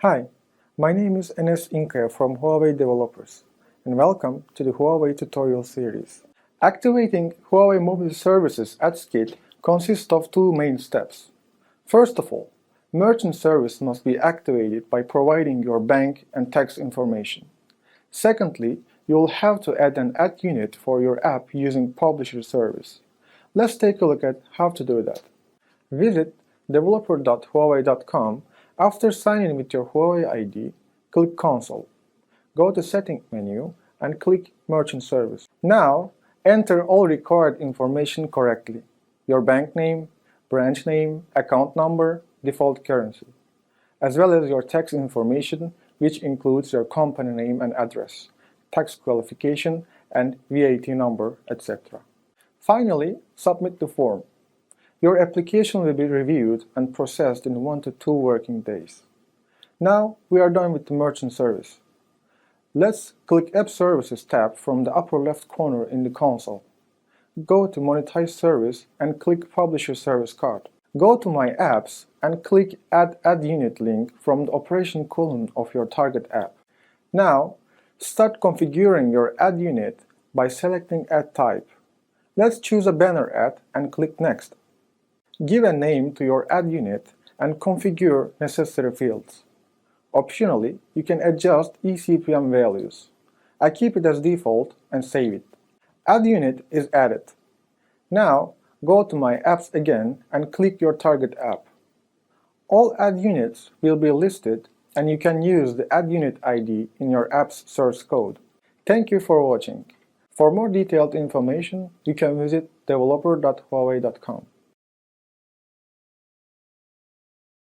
Hi, my name is Enes Inca from Huawei Developers, and welcome to the Huawei tutorial series. Activating Huawei Mobile Services Ads Kit consists of two main steps. First of all, merchant service must be activated by providing your bank and tax information. Secondly, you will have to add an ad unit for your app using Publisher service. Let's take a look at how to do that. Visit developer.huawei.com. After signing in with your Huawei ID, click Console. Go to Settings menu and click Merchant Service. Now, enter all required information correctly: your bank name, branch name, account number, default currency, as well as your tax information, which includes your company name and address, tax qualification, and VAT number, etc. Finally, submit the form. Your application will be reviewed and processed in 1 to 2 working days. Now we are done with the merchant service. Let's click App Services tab from the upper left corner in the console. Go to Monetize Service and click Publisher Service Card. Go to My Apps and click Add Ad Unit link from the operation column of your target app. Now, start configuring your ad unit by selecting Ad Type. Let's choose a banner ad and click Next. Give a name to your ad unit and configure necessary fields. Optionally, you can adjust eCPM values. I keep it as default and save it. Ad unit is added. Now, go to My Apps again and click your target app. All ad units will be listed and you can use the ad unit ID in your app's source code. Thank you for watching. For more detailed information, you can visit developer.huawei.com.